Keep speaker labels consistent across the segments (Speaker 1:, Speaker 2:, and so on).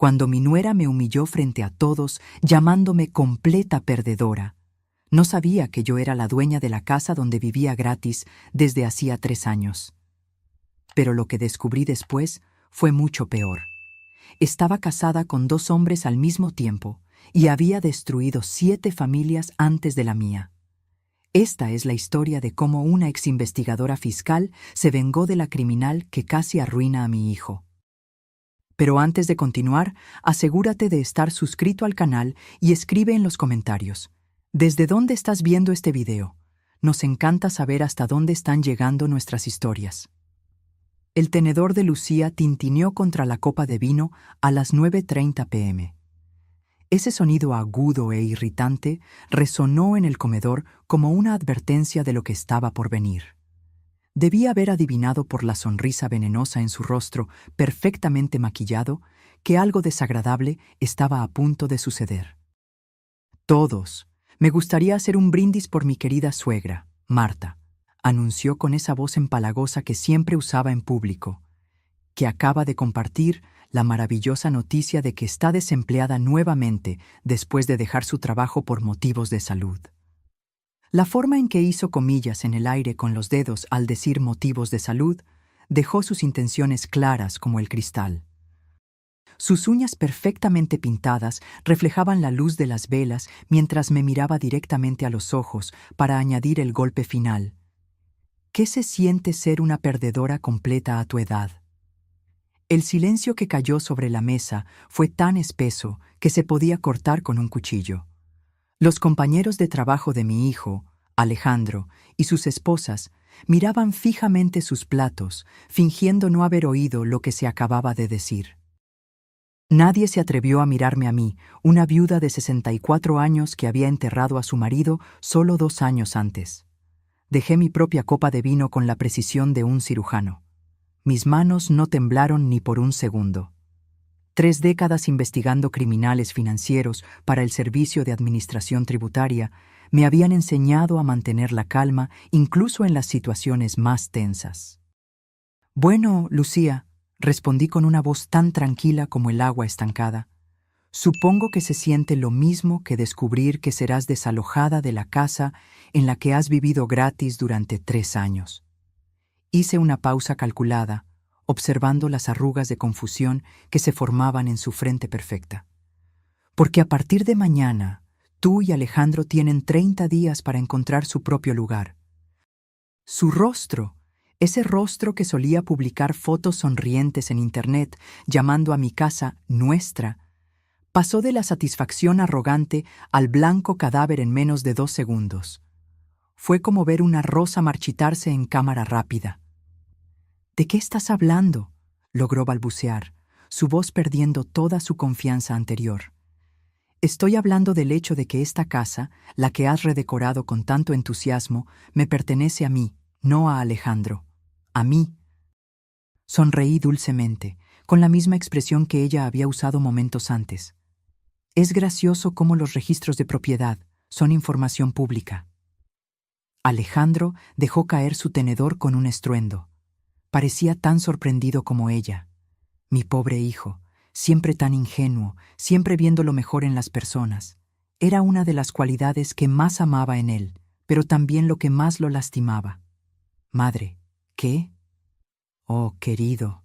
Speaker 1: cuando mi nuera me humilló frente a todos, llamándome completa perdedora. No sabía que yo era la dueña de la casa donde vivía gratis desde hacía 3 años. Pero lo que descubrí después fue mucho peor. Estaba casada con 2 hombres al mismo tiempo y había destruido 7 familias antes de la mía. Esta es la historia de cómo una exinvestigadora fiscal se vengó de la criminal que casi arruina a mi hijo. Pero antes de continuar, asegúrate de estar suscrito al canal y escribe en los comentarios: ¿desde dónde estás viendo este video? Nos encanta saber hasta dónde están llegando nuestras historias. El tenedor de Lucía tintineó contra la copa de vino a las 9:30 p.m. Ese sonido agudo e irritante resonó en el comedor como una advertencia de lo que estaba por venir. Debía haber adivinado por la sonrisa venenosa en su rostro, perfectamente maquillado, que algo desagradable estaba a punto de suceder. Todos, me gustaría hacer un brindis por mi querida suegra, Marta, anunció con esa voz empalagosa que siempre usaba en público, que acaba de compartir la maravillosa noticia de que está desempleada nuevamente después de dejar su trabajo por motivos de salud. La forma en que hizo comillas en el aire con los dedos al decir motivos de salud dejó sus intenciones claras como el cristal. Sus uñas perfectamente pintadas reflejaban la luz de las velas mientras me miraba directamente a los ojos para añadir el golpe final. ¿Qué se siente ser una perdedora completa a tu edad? El silencio que cayó sobre la mesa fue tan espeso que se podía cortar con un cuchillo. Los compañeros de trabajo de mi hijo, Alejandro, y sus esposas miraban fijamente sus platos, fingiendo no haber oído lo que se acababa de decir. Nadie se atrevió a mirarme a mí, una viuda de 64 años que había enterrado a su marido solo 2 años antes. Dejé mi propia copa de vino con la precisión de un cirujano. Mis manos no temblaron ni por un segundo. 3 décadas investigando criminales financieros para el Servicio de Administración Tributaria me habían enseñado a mantener la calma incluso en las situaciones más tensas. Bueno, Lucía, respondí con una voz tan tranquila como el agua estancada. Supongo que se siente lo mismo que descubrir que serás desalojada de la casa en la que has vivido gratis durante 3 años. Hice una pausa calculada, observando las arrugas de confusión que se formaban en su frente perfecta. Porque a partir de mañana, tú y Alejandro tienen 30 días para encontrar su propio lugar. Su rostro, ese rostro que solía publicar fotos sonrientes en Internet, llamando a mi casa nuestra, pasó de la satisfacción arrogante al blanco cadáver en menos de 2 segundos. Fue como ver una rosa marchitarse en cámara rápida. ¿De qué estás hablando?, logró balbucear, su voz perdiendo toda su confianza anterior. Estoy hablando del hecho de que esta casa, la que has redecorado con tanto entusiasmo, me pertenece a mí, no a Alejandro. A mí. Sonreí dulcemente, con la misma expresión que ella había usado momentos antes. Es gracioso cómo los registros de propiedad son información pública. Alejandro dejó caer su tenedor con un estruendo. Parecía tan sorprendido como ella. Mi pobre hijo, siempre tan ingenuo, siempre viendo lo mejor en las personas. Era una de las cualidades que más amaba en él, pero también lo que más lo lastimaba. Madre, ¿qué? Oh, querido.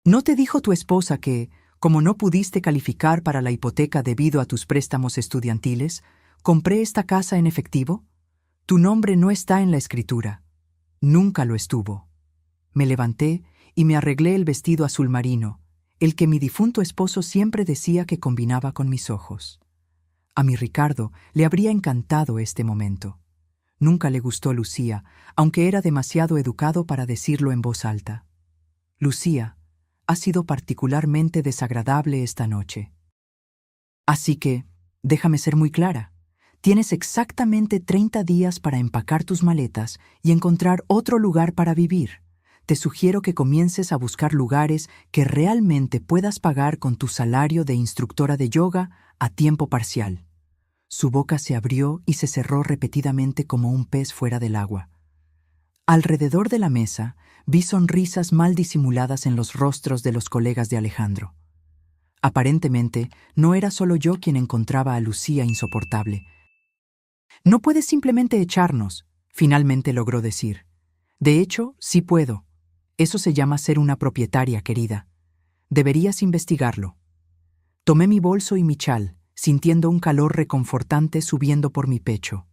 Speaker 1: ¿No te dijo tu esposa que, como no pudiste calificar para la hipoteca debido a tus préstamos estudiantiles, compré esta casa en efectivo? Tu nombre no está en la escritura. Nunca lo estuvo. Me levanté y me arreglé el vestido azul marino, el que mi difunto esposo siempre decía que combinaba con mis ojos. A mi Ricardo le habría encantado este momento. Nunca le gustó Lucía, aunque era demasiado educado para decirlo en voz alta. Lucía, ha sido particularmente desagradable esta noche. Así que, déjame ser muy clara. Tienes exactamente 30 días para empacar tus maletas y encontrar otro lugar para vivir. Te sugiero que comiences a buscar lugares que realmente puedas pagar con tu salario de instructora de yoga a tiempo parcial. Su boca se abrió y se cerró repetidamente como un pez fuera del agua. Alrededor de la mesa vi sonrisas mal disimuladas en los rostros de los colegas de Alejandro. Aparentemente, no era solo yo quien encontraba a Lucía insoportable. «No puedes simplemente echarnos», finalmente logró decir. «De hecho, sí puedo. Eso se llama ser una propietaria, querida. Deberías investigarlo». Tomé mi bolso y mi chal, sintiendo un calor reconfortante subiendo por mi pecho.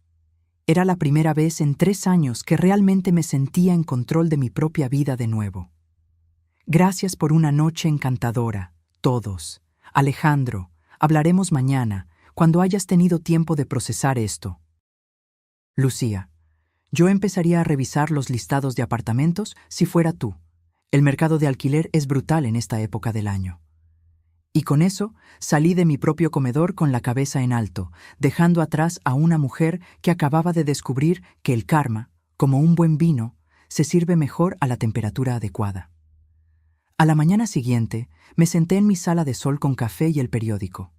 Speaker 1: Era la primera vez en 3 años que realmente me sentía en control de mi propia vida de nuevo. «Gracias por una noche encantadora, todos. Alejandro, hablaremos mañana, cuando hayas tenido tiempo de procesar esto». Lucía: «Yo empezaría a revisar los listados de apartamentos si fuera tú. El mercado de alquiler es brutal en esta época del año». Y con eso salí de mi propio comedor con la cabeza en alto, dejando atrás a una mujer que acababa de descubrir que el karma, como un buen vino, se sirve mejor a la temperatura adecuada. A la mañana siguiente, me senté en mi sala de sol con café y el periódico.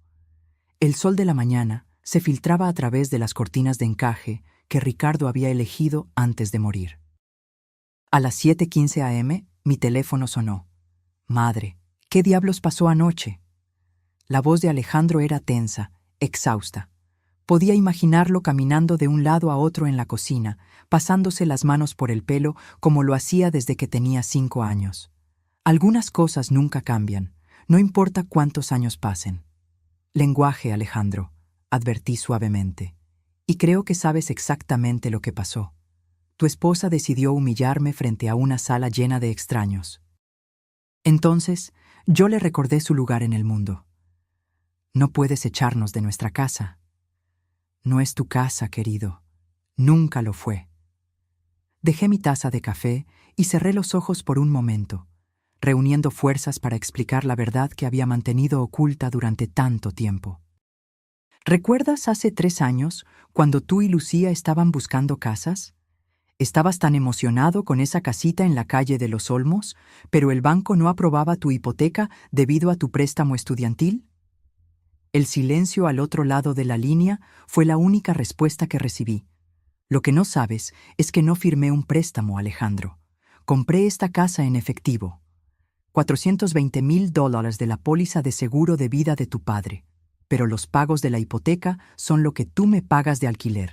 Speaker 1: El sol de la mañana se filtraba a través de las cortinas de encaje que Ricardo había elegido antes de morir. A las 7:15 a.m., mi teléfono sonó. «Madre, ¿qué diablos pasó anoche?». La voz de Alejandro era tensa, exhausta. Podía imaginarlo caminando de un lado a otro en la cocina, pasándose las manos por el pelo como lo hacía desde que tenía 5 años. Algunas cosas nunca cambian, no importa cuántos años pasen. «Lenguaje, Alejandro», advertí suavemente. «Y creo que sabes exactamente lo que pasó. Tu esposa decidió humillarme frente a una sala llena de extraños». Entonces, yo le recordé su lugar en el mundo. «No puedes echarnos de nuestra casa». «No es tu casa, querido. Nunca lo fue». Dejé mi taza de café y cerré los ojos por un momento, reuniendo fuerzas para explicar la verdad que había mantenido oculta durante tanto tiempo. ¿Recuerdas hace 3 años, cuando tú y Lucía estaban buscando casas? Estabas tan emocionado con esa casita en la calle de los Olmos, pero el banco no aprobaba tu hipoteca debido a tu préstamo estudiantil. El silencio al otro lado de la línea fue la única respuesta que recibí. Lo que no sabes es que no firmé un préstamo, Alejandro. Compré esta casa en efectivo. $420,000 de la póliza de seguro de vida de tu padre, pero los pagos de la hipoteca son lo que tú me pagas de alquiler.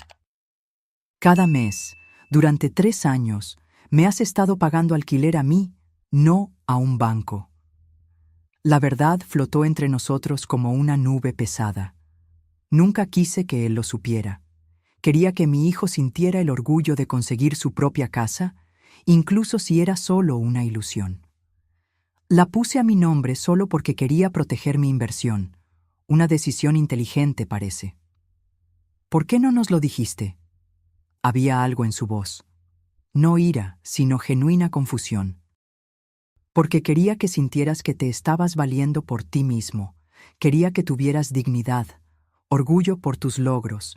Speaker 1: Cada mes, durante 3 años, me has estado pagando alquiler a mí, no a un banco». La verdad flotó entre nosotros como una nube pesada. Nunca quise que él lo supiera. Quería que mi hijo sintiera el orgullo de conseguir su propia casa, incluso si era solo una ilusión. La puse a mi nombre solo porque quería proteger mi inversión. Una decisión inteligente, parece. «¿Por qué no nos lo dijiste?». Había algo en su voz. No ira, sino genuina confusión. «Porque quería que sintieras que te estabas valiendo por ti mismo. Quería que tuvieras dignidad, orgullo por tus logros».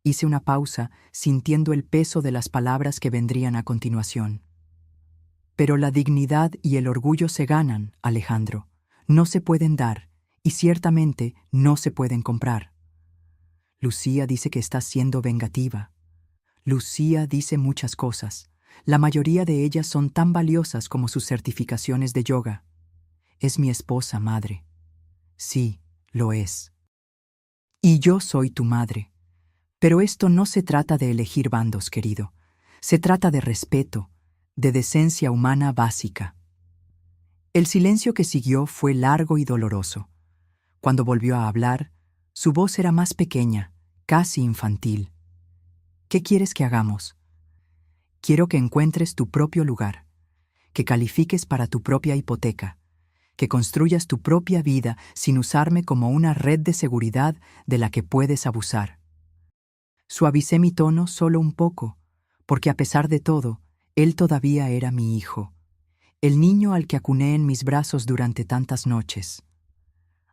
Speaker 1: Hice una pausa, sintiendo el peso de las palabras que vendrían a continuación. «Pero la dignidad y el orgullo se ganan, Alejandro. No se pueden dar, y ciertamente no se pueden comprar». Lucía dice que estás siendo vengativa. Lucía dice muchas cosas. La mayoría de ellas son tan valiosas como sus certificaciones de yoga. Es mi esposa, madre. Sí, lo es. Y yo soy tu madre. Pero esto no se trata de elegir bandos, querido. Se trata de respeto, de decencia humana básica. El silencio que siguió fue largo y doloroso. Cuando volvió a hablar, su voz era más pequeña, casi infantil. «¿Qué quieres que hagamos?». «Quiero que encuentres tu propio lugar, que califiques para tu propia hipoteca, que construyas tu propia vida sin usarme como una red de seguridad de la que puedes abusar». Suavicé mi tono solo un poco, porque a pesar de todo, él todavía era mi hijo, el niño al que acuné en mis brazos durante tantas noches.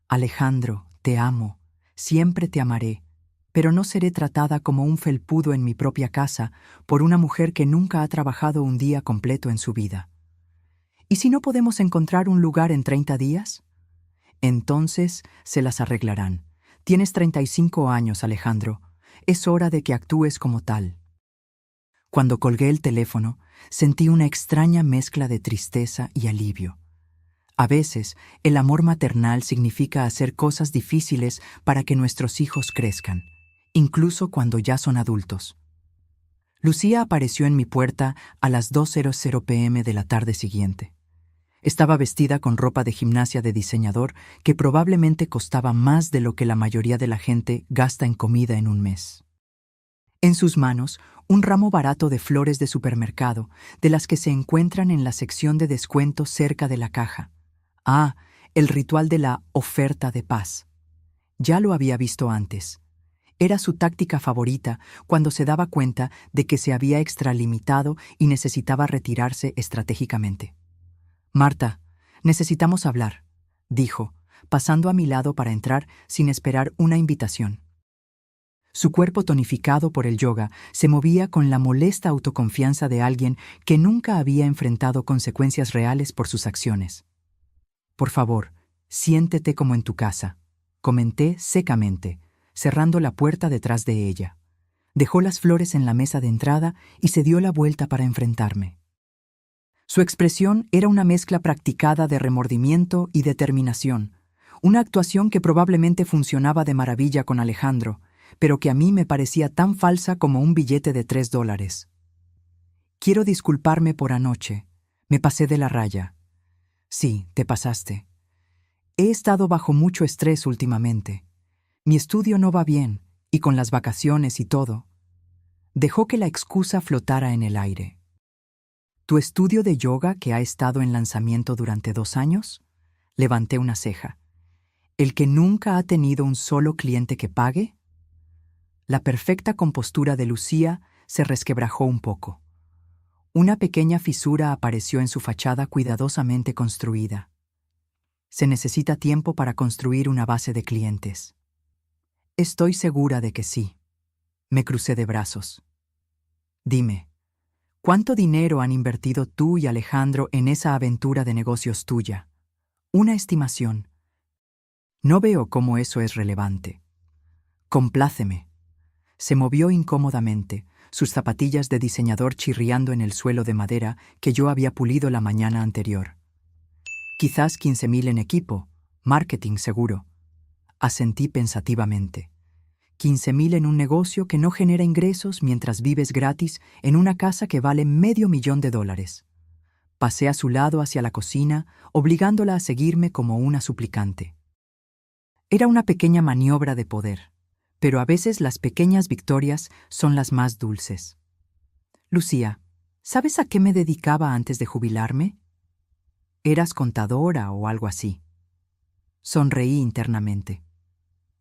Speaker 1: «Alejandro, te amo, siempre te amaré, pero no seré tratada como un felpudo en mi propia casa por una mujer que nunca ha trabajado un día completo en su vida. ¿Y si no podemos encontrar un lugar en 30 días? Entonces se las arreglarán. Tienes 35 años, Alejandro. Es hora de que actúes como tal». Cuando colgué el teléfono, sentí una extraña mezcla de tristeza y alivio. A veces, el amor maternal significa hacer cosas difíciles para que nuestros hijos crezcan, incluso cuando ya son adultos. Lucía apareció en mi puerta a las 2:00 p.m. de la tarde siguiente. Estaba vestida con ropa de gimnasia de diseñador que probablemente costaba más de lo que la mayoría de la gente gasta en comida en un mes. En sus manos, un ramo barato de flores de supermercado, de las que se encuentran en la sección de descuento cerca de la caja. Ah, el ritual de la oferta de paz. Ya lo había visto antes. Era su táctica favorita cuando se daba cuenta de que se había extralimitado y necesitaba retirarse estratégicamente. «Marta, necesitamos hablar», dijo, pasando a mi lado para entrar sin esperar una invitación. Su cuerpo tonificado por el yoga se movía con la molesta autoconfianza de alguien que nunca había enfrentado consecuencias reales por sus acciones. «Por favor, siéntete como en tu casa», comenté secamente, cerrando la puerta detrás de ella. Dejó las flores en la mesa de entrada y se dio la vuelta para enfrentarme. Su expresión era una mezcla practicada de remordimiento y determinación, una actuación que probablemente funcionaba de maravilla con Alejandro, pero que a mí me parecía tan falsa como un billete de $3. «Quiero disculparme por anoche. Me pasé de la raya». «Sí, te pasaste. He estado bajo mucho estrés últimamente. Mi estudio no va bien, y con las vacaciones y todo». Dejó que la excusa flotara en el aire. «¿Tu estudio de yoga que ha estado en lanzamiento durante 2 años?» Levanté una ceja. «¿El que nunca ha tenido un solo cliente que pague?» La perfecta compostura de Lucía se resquebrajó un poco. Una pequeña fisura apareció en su fachada cuidadosamente construida. «Se necesita tiempo para construir una base de clientes». «Estoy segura de que sí». Me crucé de brazos. «Dime, ¿cuánto dinero han invertido tú y Alejandro en esa aventura de negocios tuya? Una estimación». «No veo cómo eso es relevante». «Compláceme». Se movió incómodamente, sus zapatillas de diseñador chirriando en el suelo de madera que yo había pulido la mañana anterior. «Quizás 15,000 en equipo, marketing seguro». Asentí pensativamente. 15,000 en un negocio que no genera ingresos mientras vives gratis en una casa que vale $500,000. Pasé a su lado hacia la cocina, obligándola a seguirme como una suplicante. Era una pequeña maniobra de poder, pero a veces las pequeñas victorias son las más dulces. «Lucía, ¿sabes a qué me dedicaba antes de jubilarme?» «¿Eras contadora o algo así?» Sonreí internamente.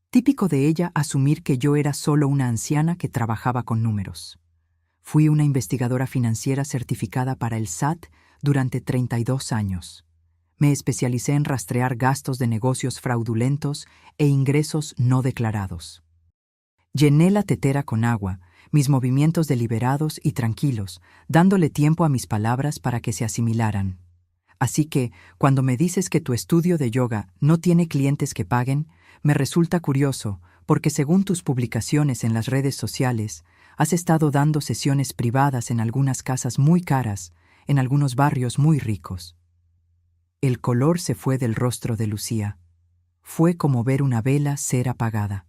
Speaker 1: Típico de ella asumir que yo era solo una anciana que trabajaba con números. Fui una investigadora financiera certificada para el SAT durante 32 años. Me especialicé en rastrear gastos de negocios fraudulentos e ingresos no declarados. Llené la tetera con agua, mis movimientos deliberados y tranquilos, dándole tiempo a mis palabras para que se asimilaran. Así que, cuando me dices que tu estudio de yoga no tiene clientes que paguen, me resulta curioso, porque según tus publicaciones en las redes sociales, has estado dando sesiones privadas en algunas casas muy caras, en algunos barrios muy ricos. El color se fue del rostro de Lucía. Fue como ver una vela ser apagada.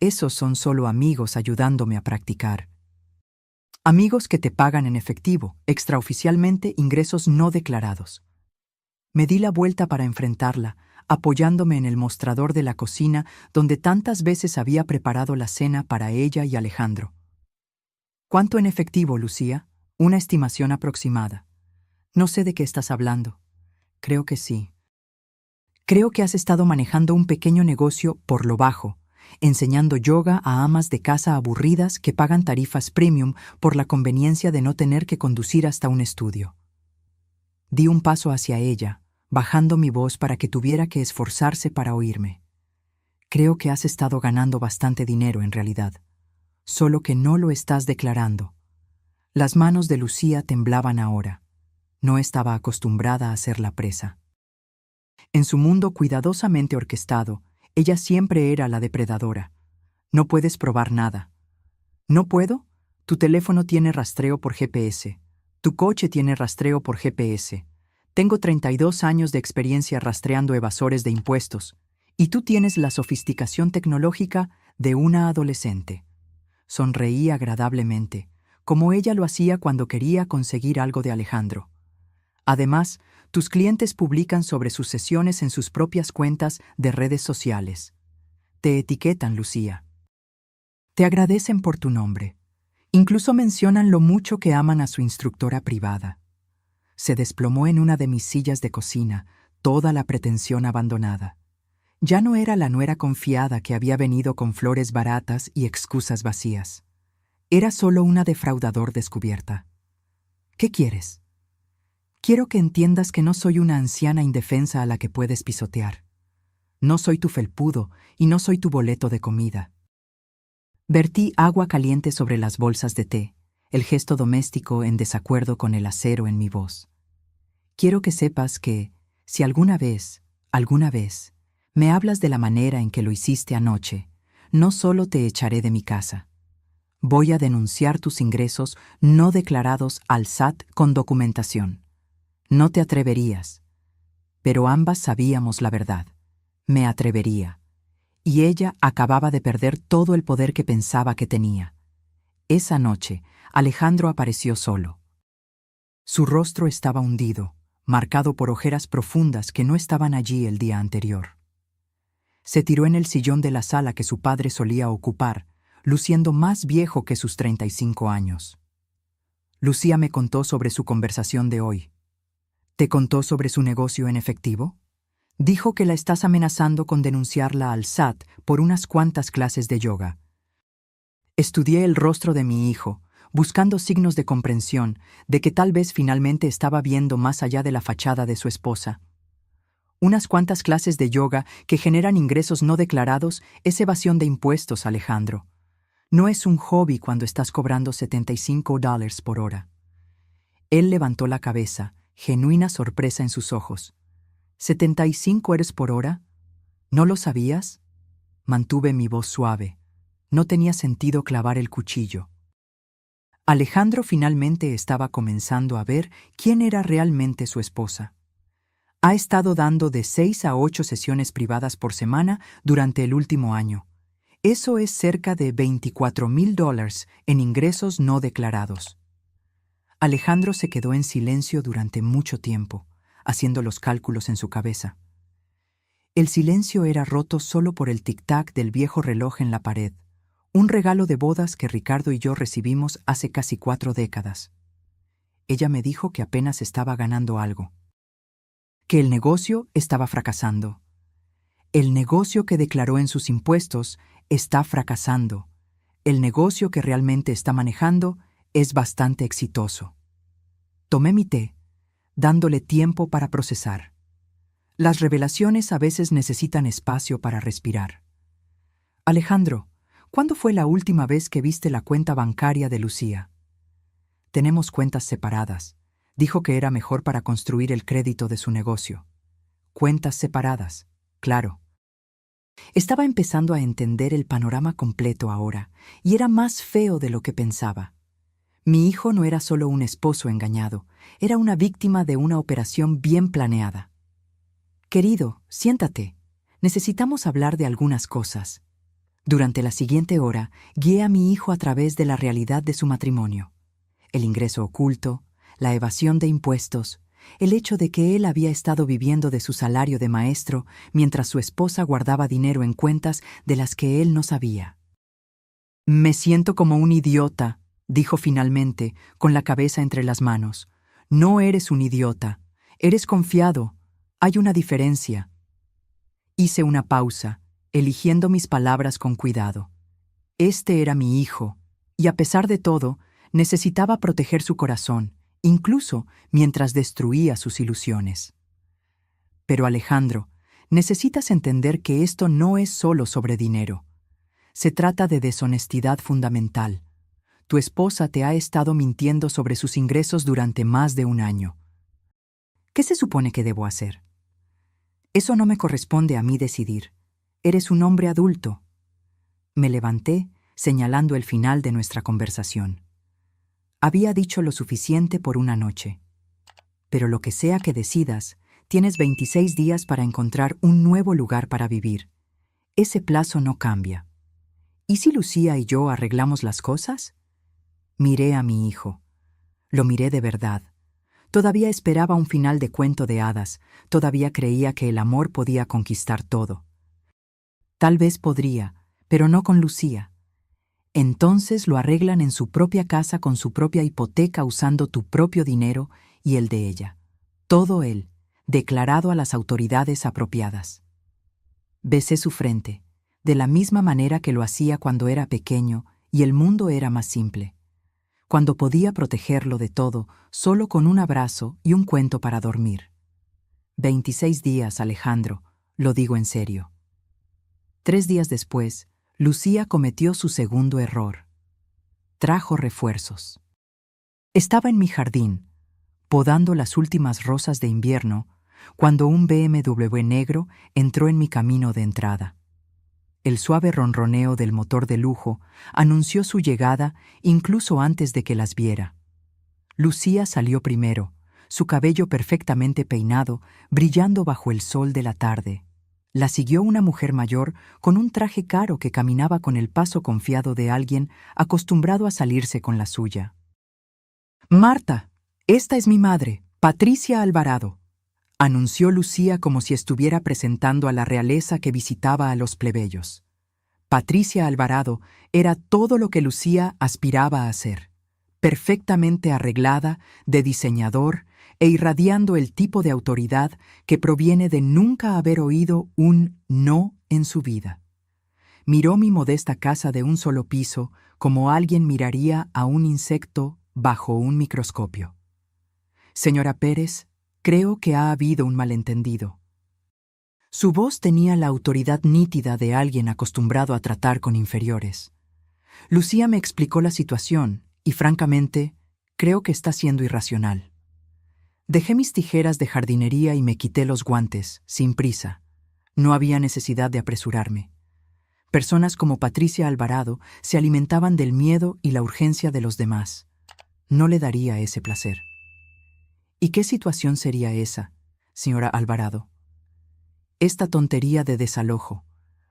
Speaker 1: Esos son solo amigos ayudándome a practicar. Amigos que te pagan en efectivo, extraoficialmente ingresos no declarados. Me di la vuelta para enfrentarla, apoyándome en el mostrador de la cocina donde tantas veces había preparado la cena para ella y Alejandro. «¿Cuánto en efectivo, Lucía? Una estimación aproximada». «No sé de qué estás hablando». «Creo que sí. Creo que has estado manejando un pequeño negocio por lo bajo, enseñando yoga a amas de casa aburridas que pagan tarifas premium por la conveniencia de no tener que conducir hasta un estudio». Di un paso hacia ella, bajando mi voz para que tuviera que esforzarse para oírme. «Creo que has estado ganando bastante dinero en realidad, solo que no lo estás declarando». Las manos de Lucía temblaban ahora. No estaba acostumbrada a ser la presa. En su mundo cuidadosamente orquestado, ella siempre era la depredadora. «No puedes probar nada». «¿No puedo? Tu teléfono tiene rastreo por GPS. Tu coche tiene rastreo por GPS. Tengo 32 años de experiencia rastreando evasores de impuestos, y tú tienes la sofisticación tecnológica de una adolescente. Sonreí agradablemente, como ella lo hacía cuando quería conseguir algo de Alejandro. Además, tus clientes publican sobre sus sesiones en sus propias cuentas de redes sociales. Te etiquetan, Lucía. Te agradecen por tu nombre. Incluso mencionan lo mucho que aman a su instructora privada. Se desplomó en una de mis sillas de cocina, toda la pretensión abandonada. Ya no era la nuera confiada que había venido con flores baratas y excusas vacías. Era solo una defraudador descubierta. ¿Qué quieres? Quiero que entiendas que no soy una anciana indefensa a la que puedes pisotear. No soy tu felpudo y no soy tu boleto de comida. Vertí agua caliente sobre las bolsas de té, el gesto doméstico en desacuerdo con el acero en mi voz. Quiero que sepas que, si alguna vez, me hablas de la manera en que lo hiciste anoche, no solo te echaré de mi casa. Voy a denunciar tus ingresos no declarados al SAT con documentación. No te atreverías, pero ambas sabíamos la verdad. Me atrevería. Y ella acababa de perder todo el poder que pensaba que tenía. Esa noche, Alejandro apareció solo. Su rostro estaba hundido, marcado por ojeras profundas que no estaban allí el día anterior. Se tiró en el sillón de la sala que su padre solía ocupar, luciendo más viejo que sus 35 años. Lucía me contó sobre su conversación de hoy. ¿Te contó sobre su negocio en efectivo? Dijo que la estás amenazando con denunciarla al SAT por unas cuantas clases de yoga. Estudié el rostro de mi hijo, buscando signos de comprensión de que tal vez finalmente estaba viendo más allá de la fachada de su esposa. Unas cuantas clases de yoga que generan ingresos no declarados es evasión de impuestos, Alejandro. No es un hobby cuando estás cobrando $75 por hora. Él levantó la cabeza, genuina sorpresa en sus ojos. ¿$75 por hora? ¿No lo sabías? Mantuve mi voz suave. No tenía sentido clavar el cuchillo. Alejandro finalmente estaba comenzando a ver quién era realmente su esposa. Ha estado dando de 6 a 8 sesiones privadas por semana durante el último año. Eso es cerca de $24,000 en ingresos no declarados. Alejandro se quedó en silencio durante mucho tiempo, haciendo los cálculos en su cabeza. El silencio era roto solo por el tic-tac del viejo reloj en la pared, un regalo de bodas que Ricardo y yo recibimos hace casi 4 décadas. Ella me dijo que apenas estaba ganando algo, que el negocio estaba fracasando. El negocio que declaró en sus impuestos está fracasando. El negocio que realmente está manejando es bastante exitoso. Tomé mi té, dándole tiempo para procesar. Las revelaciones a veces necesitan espacio para respirar. Alejandro, ¿cuándo fue la última vez que viste la cuenta bancaria de Lucía? Tenemos cuentas separadas. Dijo que era mejor para construir el crédito de su negocio. Cuentas separadas, claro. Estaba empezando a entender el panorama completo ahora, y era más feo de lo que pensaba. Mi hijo no era solo un esposo engañado, era una víctima de una operación bien planeada. Querido, siéntate. Necesitamos hablar de algunas cosas. Durante la siguiente hora, guié a mi hijo a través de la realidad de su matrimonio. El ingreso oculto, la evasión de impuestos, el hecho de que él había estado viviendo de su salario de maestro mientras su esposa guardaba dinero en cuentas de las que él no sabía. Me siento como un idiota, dijo finalmente, con la cabeza entre las manos. No eres un idiota, eres confiado. Hay una diferencia. Hice una pausa, eligiendo mis palabras con cuidado. Este era mi hijo, y a pesar de todo, necesitaba proteger su corazón, incluso mientras destruía sus ilusiones. Pero Alejandro, necesitas entender que esto no es solo sobre dinero. Se trata de deshonestidad fundamental. Tu esposa te ha estado mintiendo sobre sus ingresos durante más de un año. ¿Qué se supone que debo hacer? Eso no me corresponde a mí decidir. Eres un hombre adulto. Me levanté, señalando el final de nuestra conversación. Había dicho lo suficiente por una noche. pero lo que sea que decidas, tienes 26 días para encontrar un nuevo lugar para vivir. Ese plazo no cambia. ¿Y si Lucía y yo arreglamos las cosas? Miré a mi hijo. Lo miré de verdad. Todavía esperaba un final de cuento de hadas, todavía creía que el amor podía conquistar todo. Tal vez podría, pero no con Lucía. Entonces lo arreglan en su propia casa con su propia hipoteca usando tu propio dinero y el de ella. Todo él, declarado a las autoridades apropiadas. Besé su frente, de la misma manera que lo hacía cuando era pequeño y el mundo era más simple. Cuando podía protegerlo de todo solo con un abrazo y un cuento para dormir. 26 días, Alejandro, lo digo en serio. 3 días después, Lucía cometió su segundo error. Trajo refuerzos. Estaba en mi jardín, podando las últimas rosas de invierno, cuando un BMW negro entró en mi camino de entrada. El suave ronroneo del motor de lujo anunció su llegada incluso antes de que las viera. Lucía salió primero, su cabello perfectamente peinado, brillando bajo el sol de la tarde. La siguió una mujer mayor con un traje caro que caminaba con el paso confiado de alguien acostumbrado a salirse con la suya. «Marta, esta es mi madre, Patricia Alvarado», anunció Lucía como si estuviera presentando a la realeza que visitaba a los plebeyos. Patricia Alvarado era todo lo que Lucía aspiraba a ser, perfectamente arreglada, de diseñador e irradiando el tipo de autoridad que proviene de nunca haber oído un no en su vida. Miró mi modesta casa de un solo piso como alguien miraría a un insecto bajo un microscopio. «Señora Pérez, creo que ha habido un malentendido». Su voz tenía la autoridad nítida de alguien acostumbrado a tratar con inferiores. Lucía me explicó la situación y, francamente, creo que está siendo irracional. Dejé mis tijeras de jardinería y me quité los guantes, sin prisa. No había necesidad de apresurarme. Personas como Patricia Alvarado se alimentaban del miedo y la urgencia de los demás. No le daría ese placer. ¿Y qué situación sería esa, señora Alvarado? Esta tontería de desalojo.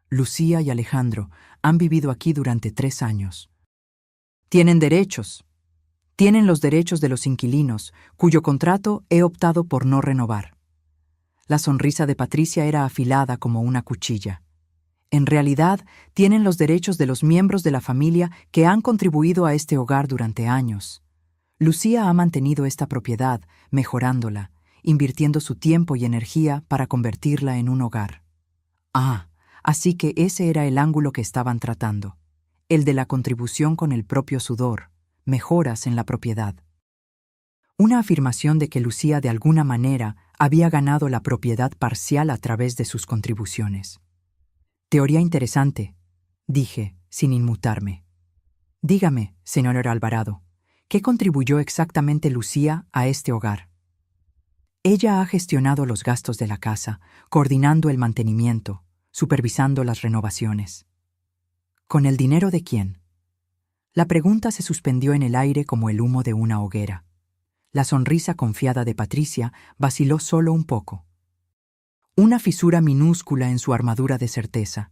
Speaker 1: Lucía y Alejandro han vivido aquí durante 3 años. Tienen derechos. Tienen los derechos de los inquilinos, cuyo contrato he optado por no renovar. La sonrisa de Patricia era afilada como una cuchilla. En realidad, tienen los derechos de los miembros de la familia que han contribuido a este hogar durante años. Lucía ha mantenido esta propiedad, mejorándola, invirtiendo su tiempo y energía para convertirla en un hogar. Ah, así que ese era el ángulo que estaban tratando, el de la contribución con el propio sudor, mejoras en la propiedad. Una afirmación de que Lucía de alguna manera había ganado la propiedad parcial a través de sus contribuciones. Teoría interesante, dije, sin inmutarme. Dígame, señor Alvarado, ¿qué contribuyó exactamente Lucía a este hogar? Ella ha gestionado los gastos de la casa, coordinando el mantenimiento, supervisando las renovaciones. ¿Con el dinero de quién? La pregunta se suspendió en el aire como el humo de una hoguera. La sonrisa confiada de Patricia vaciló solo un poco. Una fisura minúscula en su armadura de certeza.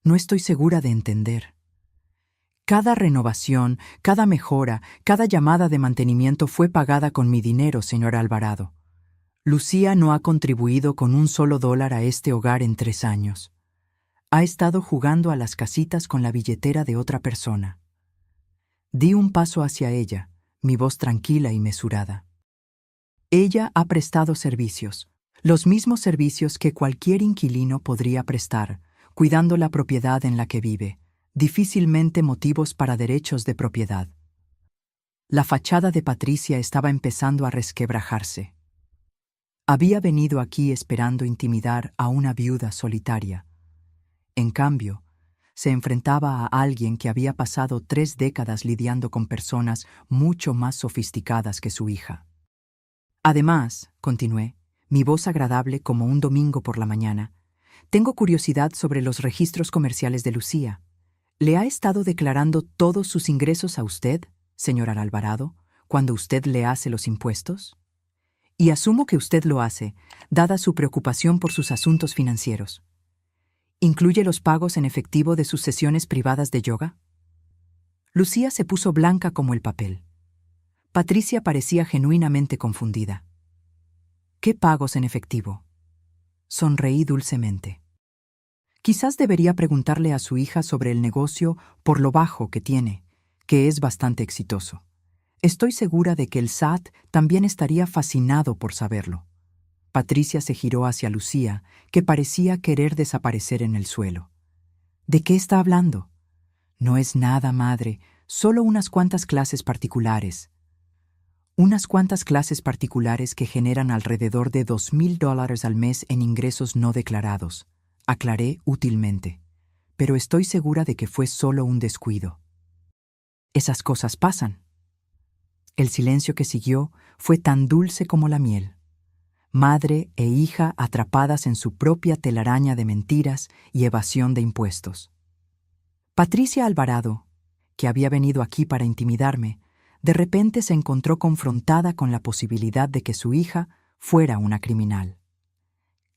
Speaker 1: No estoy segura de entender. Cada renovación, cada mejora, cada llamada de mantenimiento fue pagada con mi dinero, señor Alvarado. Lucía no ha contribuido con un solo dólar a este hogar en 3 años. Ha estado jugando a las casitas con la billetera de otra persona. Di un paso hacia ella, mi voz tranquila y mesurada. Ella ha prestado servicios, los mismos servicios que cualquier inquilino podría prestar, cuidando la propiedad en la que vive, difícilmente motivos para derechos de propiedad. La fachada de Patricia estaba empezando a resquebrajarse. Había venido aquí esperando intimidar a una viuda solitaria. En cambio, se enfrentaba a alguien que había pasado 3 décadas lidiando con personas mucho más sofisticadas que su hija. Además, continué, mi voz agradable como un domingo por la mañana, tengo curiosidad sobre los registros comerciales de Lucía. ¿Le ha estado declarando todos sus ingresos a usted, señor Alvarado, cuando usted le hace los impuestos? Y asumo que usted lo hace, dada su preocupación por sus asuntos financieros. ¿Incluye los pagos en efectivo de sus sesiones privadas de yoga? Lucía se puso blanca como el papel. Patricia parecía genuinamente confundida. ¿Qué pagos en efectivo? Sonreí dulcemente. Quizás debería preguntarle a su hija sobre el negocio por lo bajo que tiene, que es bastante exitoso. Estoy segura de que el SAT también estaría fascinado por saberlo. Patricia se giró hacia Lucía, que parecía querer desaparecer en el suelo. ¿De qué está hablando? No es nada, madre, solo unas cuantas clases particulares. Unas cuantas clases particulares que generan alrededor de $2,000 al mes en ingresos no declarados, aclaré útilmente. Pero estoy segura de que fue solo un descuido. Esas cosas pasan. El silencio que siguió fue tan dulce como la miel. Madre e hija atrapadas en su propia telaraña de mentiras y evasión de impuestos. Patricia Alvarado, que había venido aquí para intimidarme, de repente se encontró confrontada con la posibilidad de que su hija fuera una criminal.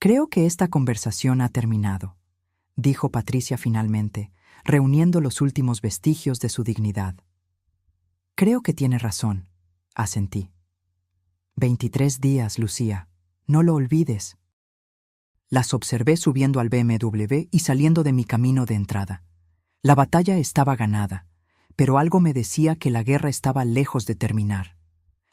Speaker 1: Creo que esta conversación ha terminado, dijo Patricia finalmente, reuniendo los últimos vestigios de su dignidad. Creo que tiene razón, asentí. 23 días, Lucía. No lo olvides. Las observé subiendo al BMW y saliendo de mi camino de entrada. La batalla estaba ganada, pero algo me decía que la guerra estaba lejos de terminar.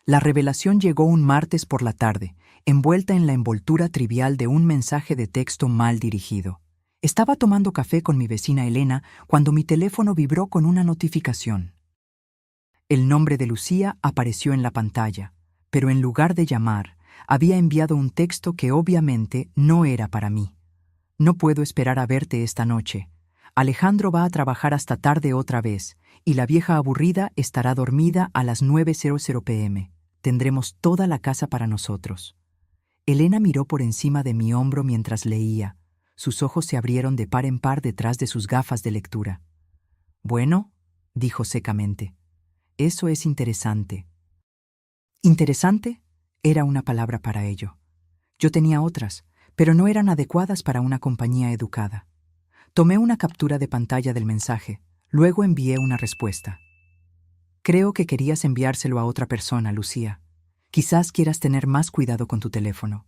Speaker 1: La revelación llegó un martes por la tarde, envuelta en la envoltura trivial de un mensaje de texto mal dirigido. Estaba tomando café con mi vecina Elena cuando mi teléfono vibró con una notificación. El nombre de Lucía apareció en la pantalla, pero en lugar de llamar, había enviado un texto que obviamente no era para mí. No puedo esperar a verte esta noche. Alejandro va a trabajar hasta tarde otra vez, y la vieja aburrida estará dormida a las 9:00 p.m. Tendremos toda la casa para nosotros. Elena miró por encima de mi hombro mientras leía. Sus ojos se abrieron de par en par detrás de sus gafas de lectura. Bueno, dijo secamente. Eso es interesante. ¿Interesante? Era una palabra para ello. Yo tenía otras, pero no eran adecuadas para una compañía educada. Tomé una captura de pantalla del mensaje, luego envié una respuesta. Creo que querías enviárselo a otra persona, Lucía. Quizás quieras tener más cuidado con tu teléfono.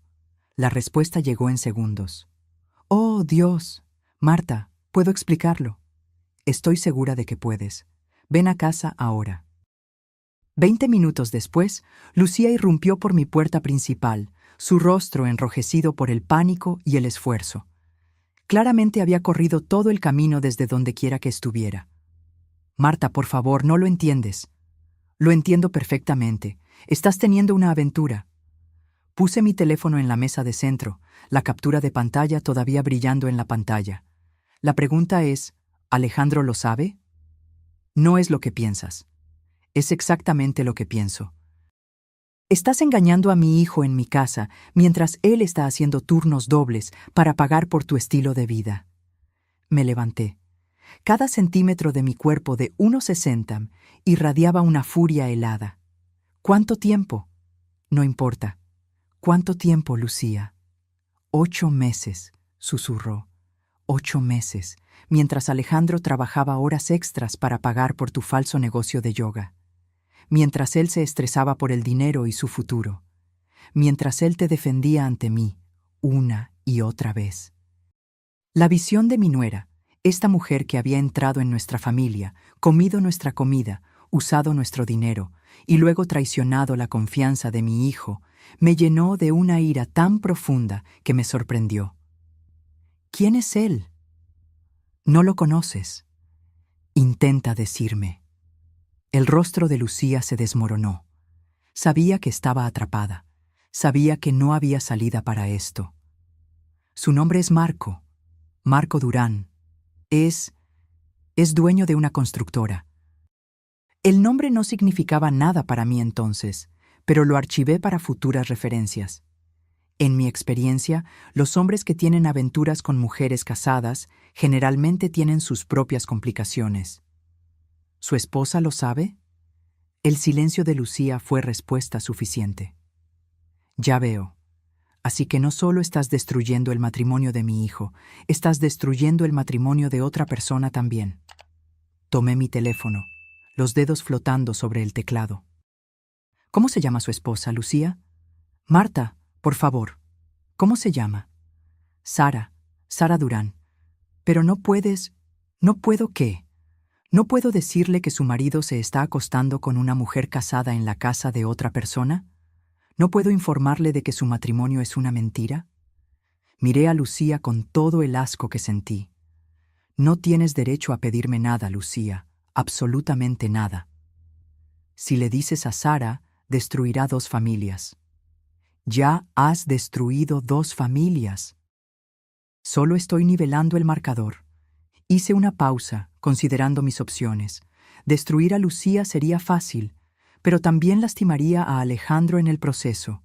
Speaker 1: La respuesta llegó en segundos. Oh, Dios. Marta, ¿puedo explicarlo? Estoy segura de que puedes. Ven a casa ahora. 20 minutos después, Lucía irrumpió por mi puerta principal, su rostro enrojecido por el pánico y el esfuerzo. Claramente había corrido todo el camino desde donde quiera que estuviera. Marta, por favor, no lo entiendes. Lo entiendo perfectamente. Estás teniendo una aventura. Puse mi teléfono en la mesa de centro, la captura de pantalla todavía brillando en la pantalla. La pregunta es, ¿Alejandro lo sabe? No es lo que piensas. Es exactamente lo que pienso. Estás engañando a mi hijo en mi casa mientras él está haciendo turnos dobles para pagar por tu estilo de vida. Me levanté. Cada centímetro de mi cuerpo de 1,60 irradiaba una furia helada. ¿Cuánto tiempo? No importa. ¿Cuánto tiempo, Lucía? 8 meses, susurró. 8 meses, mientras Alejandro trabajaba horas extras para pagar por tu falso negocio de yoga. Mientras él se estresaba por el dinero y su futuro. Mientras él te defendía ante mí, una y otra vez. La visión de mi nuera, esta mujer que había entrado en nuestra familia, comido nuestra comida, usado nuestro dinero, y luego traicionado la confianza de mi hijo, me llenó de una ira tan profunda que me sorprendió. ¿Quién es él? No lo conoces. Intenta decirme. El rostro de Lucía se desmoronó. Sabía que estaba atrapada. Sabía que no había salida para esto. Su nombre es Marco. Marco Durán. Es dueño de una constructora. El nombre no significaba nada para mí entonces, pero lo archivé para futuras referencias. En mi experiencia, los hombres que tienen aventuras con mujeres casadas generalmente tienen sus propias complicaciones. ¿Su esposa lo sabe? El silencio de Lucía fue respuesta suficiente. Ya veo. Así que no solo estás destruyendo el matrimonio de mi hijo, estás destruyendo el matrimonio de otra persona también. Tomé mi teléfono, los dedos flotando sobre el teclado. ¿Cómo se llama su esposa, Lucía? Marta, por favor. ¿Cómo se llama? Sara, Sara Durán. Pero no puedes... ¿No puedo qué? ¿No puedo decirle que su marido se está acostando con una mujer casada en la casa de otra persona? ¿No puedo informarle de que su matrimonio es una mentira? Miré a Lucía con todo el asco que sentí. No tienes derecho a pedirme nada, Lucía, absolutamente nada. Si le dices a Sara, destruirá 2 familias. Ya has destruido 2 familias. Solo estoy nivelando el marcador. Hice una pausa, considerando mis opciones. Destruir a Lucía sería fácil, pero también lastimaría a Alejandro en el proceso.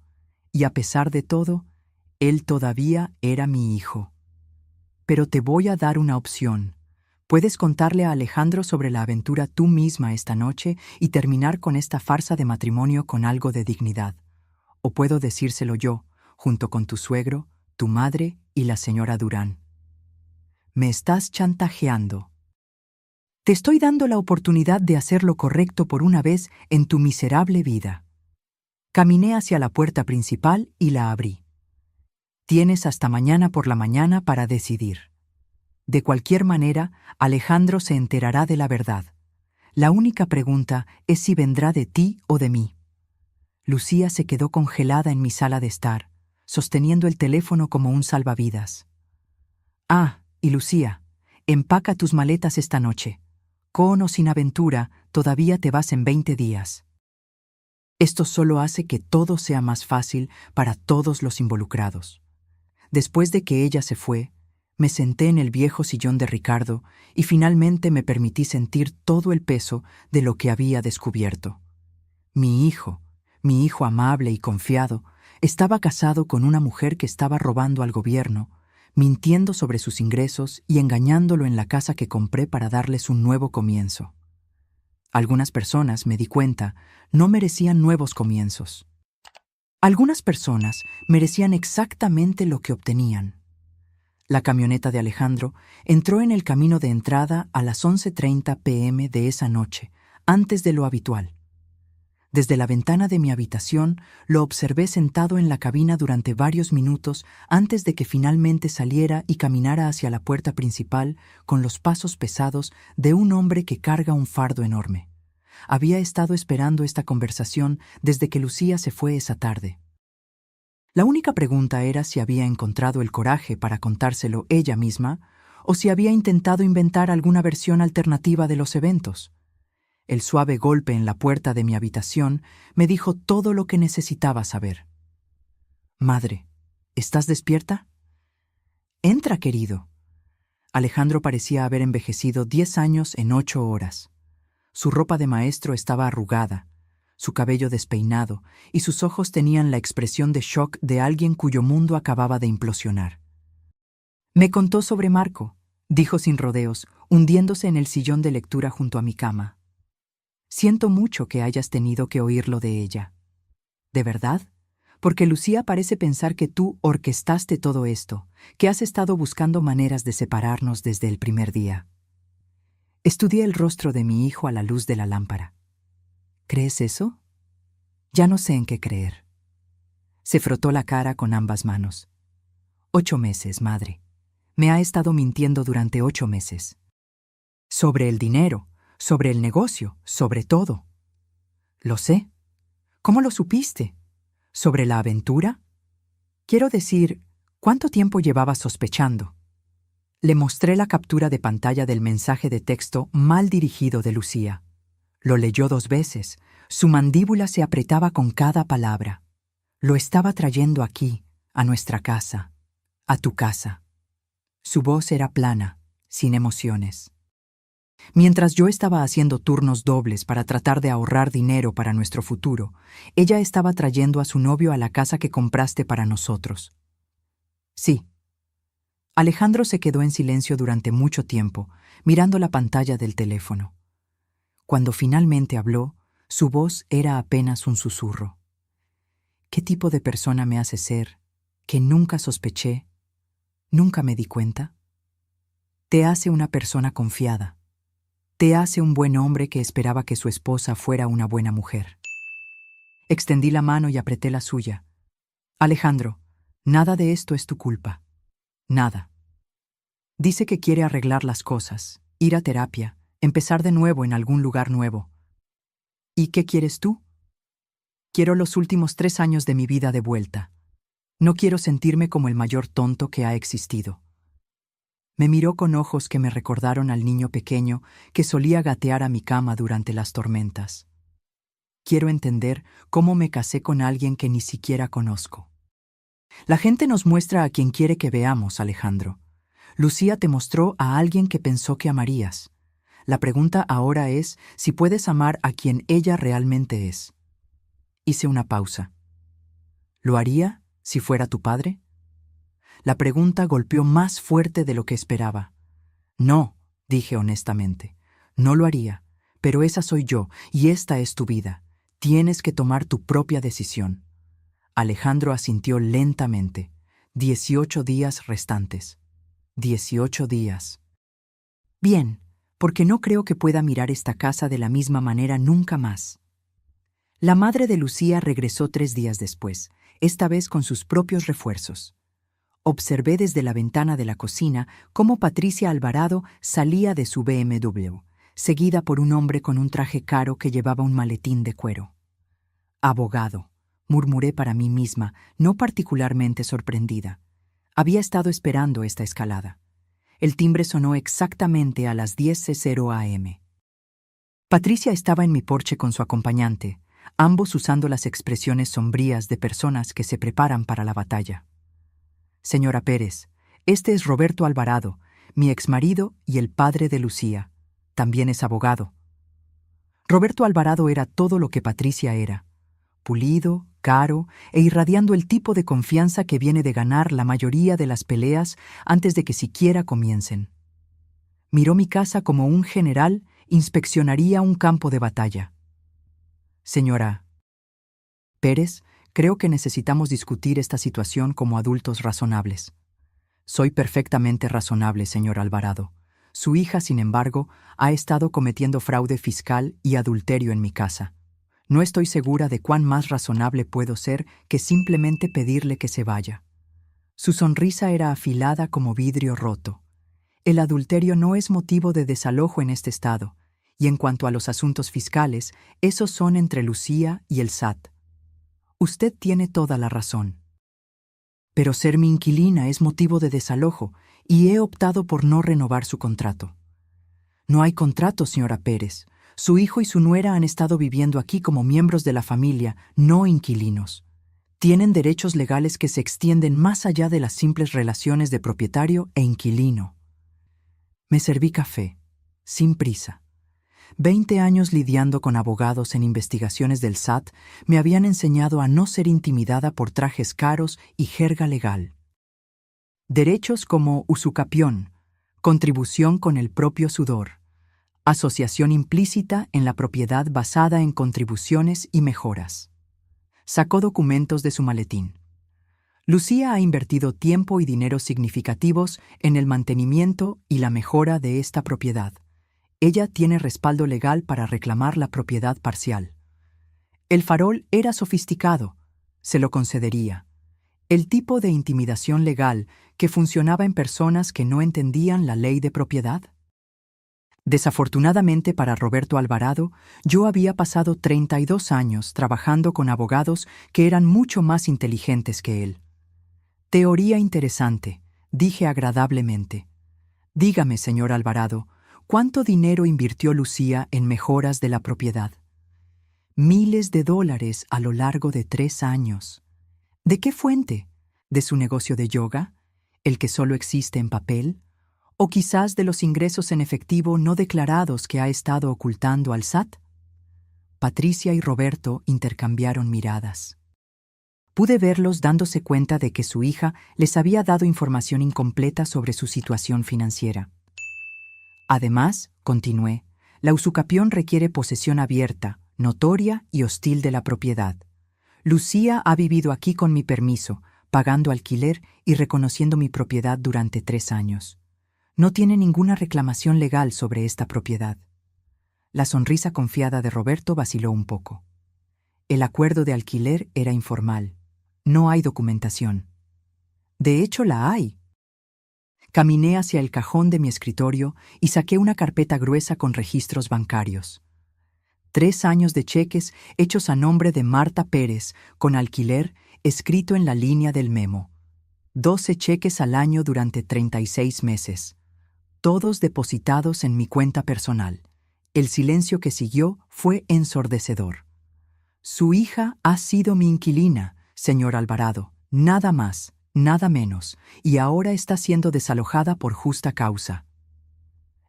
Speaker 1: Y a pesar de todo, él todavía era mi hijo. Pero te voy a dar una opción. Puedes contarle a Alejandro sobre la aventura tú misma esta noche y terminar con esta farsa de matrimonio con algo de dignidad. O puedo decírselo yo, junto con tu suegro, tu madre y la señora Durán. Me estás chantajeando. Te estoy dando la oportunidad de hacer lo correcto por una vez en tu miserable vida. Caminé hacia la puerta principal y la abrí. Tienes hasta mañana por la mañana para decidir. De cualquier manera, Alejandro se enterará de la verdad. La única pregunta es si vendrá de ti o de mí. Lucía se quedó congelada en mi sala de estar, sosteniendo el teléfono como un salvavidas. Ah, y Lucía, empaca tus maletas esta noche. Con o sin aventura, todavía te vas en 20 días. Esto solo hace que todo sea más fácil para todos los involucrados. Después de que ella se fue, me senté en el viejo sillón de Ricardo y finalmente me permití sentir todo el peso de lo que había descubierto. Mi hijo amable y confiado, estaba casado con una mujer que estaba robando al gobierno, mintiendo sobre sus ingresos y engañándolo en la casa que compré para darles un nuevo comienzo. Algunas personas, me di cuenta, no merecían nuevos comienzos. Algunas personas merecían exactamente lo que obtenían. La camioneta de Alejandro entró en el camino de entrada a las 11:30 p.m. de esa noche, antes de lo habitual. Desde la ventana de mi habitación lo observé sentado en la cabina durante varios minutos antes de que finalmente saliera y caminara hacia la puerta principal con los pasos pesados de un hombre que carga un fardo enorme. Había estado esperando esta conversación desde que Lucía se fue esa tarde. La única pregunta era si había encontrado el coraje para contárselo ella misma o si había intentado inventar alguna versión alternativa de los eventos. El suave golpe en la puerta de mi habitación me dijo todo lo que necesitaba saber. «Madre, ¿estás despierta?» «Entra, querido». Alejandro parecía haber envejecido 10 años en 8 horas. Su ropa de maestro estaba arrugada, su cabello despeinado, y sus ojos tenían la expresión de shock de alguien cuyo mundo acababa de implosionar. «Me contó sobre Marco», dijo sin rodeos, hundiéndose en el sillón de lectura junto a mi cama. «Siento mucho que hayas tenido que oírlo de ella». «¿De verdad? Porque Lucía parece pensar que tú orquestaste todo esto, que has estado buscando maneras de separarnos desde el primer día». Estudié el rostro de mi hijo a la luz de la lámpara. «¿Crees eso?» «Ya no sé en qué creer». Se frotó la cara con ambas manos. 8 meses, madre. Me ha estado mintiendo durante 8 meses. Sobre el dinero, sobre el negocio, sobre todo. Lo sé. ¿Cómo lo supiste? ¿Sobre la aventura? Quiero decir, ¿cuánto tiempo llevabas sospechando? Le mostré la captura de pantalla del mensaje de texto mal dirigido de Lucía. Lo leyó 2 veces. Su mandíbula se apretaba con cada palabra. Lo estaba trayendo aquí, a nuestra casa, a tu casa. Su voz era plana, sin emociones. Mientras yo estaba haciendo turnos dobles para tratar de ahorrar dinero para nuestro futuro, ella estaba trayendo a su novio a la casa que compraste para nosotros. Sí. Alejandro se quedó en silencio durante mucho tiempo, mirando la pantalla del teléfono. Cuando finalmente habló, su voz era apenas un susurro. ¿Qué tipo de persona me hace ser, que nunca sospeché, nunca me di cuenta? Te hace una persona confiada. Te hace un buen hombre que esperaba que su esposa fuera una buena mujer. Extendí la mano y apreté la suya. Alejandro, nada de esto es tu culpa. Nada. Dice que quiere arreglar las cosas, ir a terapia, empezar de nuevo en algún lugar nuevo. ¿Y qué quieres tú? Quiero los últimos 3 años de mi vida de vuelta. No quiero sentirme como el mayor tonto que ha existido. Me miró con ojos que me recordaron al niño pequeño que solía gatear a mi cama durante las tormentas. Quiero entender cómo me casé con alguien que ni siquiera conozco. La gente nos muestra a quien quiere que veamos, Alejandro. Lucía te mostró a alguien que pensó que amarías. La pregunta ahora es si puedes amar a quien ella realmente es. Hice una pausa. ¿Lo haría si fuera tu padre? La pregunta golpeó más fuerte de lo que esperaba. No, dije honestamente. No lo haría, pero esa soy yo y esta es tu vida. Tienes que tomar tu propia decisión. Alejandro asintió lentamente. 18 días restantes. 18 días. Bien, porque no creo que pueda mirar esta casa de la misma manera nunca más. La madre de Lucía regresó 3 días después, esta vez con sus propios refuerzos. Observé desde la ventana de la cocina cómo Patricia Alvarado salía de su BMW, seguida por un hombre con un traje caro que llevaba un maletín de cuero. Abogado, murmuré para mí misma, no particularmente sorprendida. Había estado esperando esta escalada. El timbre sonó exactamente a las 10:00 am. Patricia estaba en mi porche con su acompañante, ambos usando las expresiones sombrías de personas que se preparan para la batalla. Señora Pérez, este es Roberto Alvarado, mi exmarido y el padre de Lucía. También es abogado. Roberto Alvarado era todo lo que Patricia era. Pulido, caro e irradiando el tipo de confianza que viene de ganar la mayoría de las peleas antes de que siquiera comiencen. Miró mi casa como un general inspeccionaría un campo de batalla. Señora Pérez, creo que necesitamos discutir esta situación como adultos razonables. Soy perfectamente razonable, señor Alvarado. Su hija, sin embargo, ha estado cometiendo fraude fiscal y adulterio en mi casa. No estoy segura de cuán más razonable puedo ser que simplemente pedirle que se vaya. Su sonrisa era afilada como vidrio roto. El adulterio no es motivo de desalojo en este estado, y en cuanto a los asuntos fiscales, esos son entre Lucía y el SAT. Usted tiene toda la razón. Pero ser mi inquilina es motivo de desalojo, y he optado por no renovar su contrato. No hay contrato, señora Pérez. Su hijo y su nuera han estado viviendo aquí como miembros de la familia, no inquilinos. Tienen derechos legales que se extienden más allá de las simples relaciones de propietario e inquilino. Me serví café, sin prisa. 20 años lidiando con abogados en investigaciones del SAT me habían enseñado a no ser intimidada por trajes caros y jerga legal. Derechos como usucapión, contribución con el propio sudor, asociación implícita en la propiedad basada en contribuciones y mejoras. Sacó documentos de su maletín. Lucía ha invertido tiempo y dinero significativos en el mantenimiento y la mejora de esta propiedad. Ella tiene respaldo legal para reclamar la propiedad parcial. El farol era sofisticado, se lo concedería. El tipo de intimidación legal que funcionaba en personas que no entendían la ley de propiedad. Desafortunadamente para Roberto Alvarado, yo había pasado 32 años trabajando con abogados que eran mucho más inteligentes que él. Teoría interesante, dije agradablemente. Dígame, señor Alvarado, ¿cuánto dinero invirtió Lucía en mejoras de la propiedad? Miles de dólares a lo largo de 3 años. ¿De qué fuente? ¿De su negocio de yoga? ¿El que solo existe en papel? ¿O quizás de los ingresos en efectivo no declarados que ha estado ocultando al SAT? Patricia y Roberto intercambiaron miradas. Pude verlos dándose cuenta de que su hija les había dado información incompleta sobre su situación financiera. Además, continué, la usucapión requiere posesión abierta, notoria y hostil de la propiedad. Lucía ha vivido aquí con mi permiso, pagando alquiler y reconociendo mi propiedad durante 3 años. No tiene ninguna reclamación legal sobre esta propiedad. La sonrisa confiada de Roberto vaciló un poco. El acuerdo de alquiler era informal. No hay documentación. De hecho, la hay. Caminé hacia el cajón de mi escritorio y saqué una carpeta gruesa con registros bancarios. 3 años de cheques hechos a nombre de Marta Pérez, con alquiler escrito en la línea del memo. 12 cheques al año durante 36 meses. Todos depositados en mi cuenta personal. El silencio que siguió fue ensordecedor. Su hija ha sido mi inquilina, señor Alvarado, nada más, nada menos, y ahora está siendo desalojada por justa causa.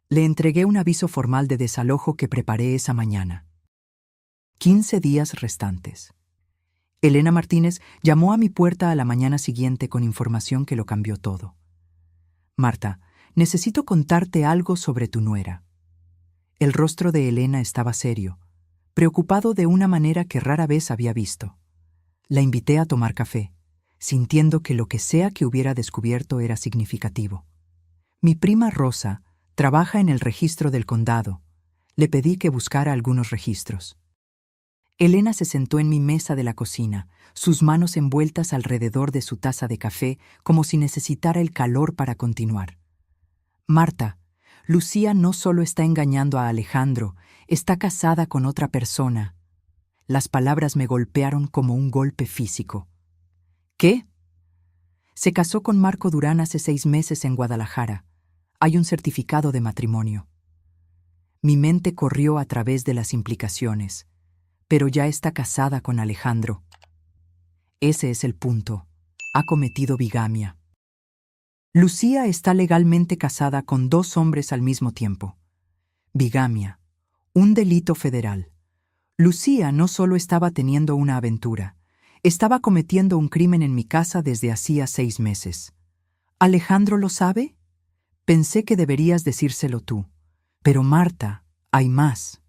Speaker 1: Le entregué un aviso formal de desalojo que preparé esa mañana. 15 días restantes. Elena Martínez llamó a mi puerta a la mañana siguiente con información que lo cambió todo. Marta, necesito contarte algo sobre tu nuera. El rostro de Elena estaba serio, preocupado de una manera que rara vez había visto. La invité a tomar café, sintiendo que lo que sea que hubiera descubierto era significativo. Mi prima Rosa trabaja en el registro del condado. Le pedí que buscara algunos registros. Elena se sentó en mi mesa de la cocina, sus manos envueltas alrededor de su taza de café, como si necesitara el calor para continuar. Marta, Lucía no solo está engañando a Alejandro, está casada con otra persona. Las palabras me golpearon como un golpe físico. ¿Qué? Se casó con Marco Durán hace 6 meses en Guadalajara. Hay un certificado de matrimonio. Mi mente corrió a través de las implicaciones. Pero ya está casada con Alejandro. Ese es el punto. Ha cometido bigamia. Lucía está legalmente casada con 2 hombres al mismo tiempo. Bigamia. Un delito federal. Lucía no solo estaba teniendo una aventura, estaba cometiendo un crimen en mi casa desde hacía 6 meses. ¿Alejandro lo sabe? Pensé que deberías decírselo tú. Pero Marta, hay más.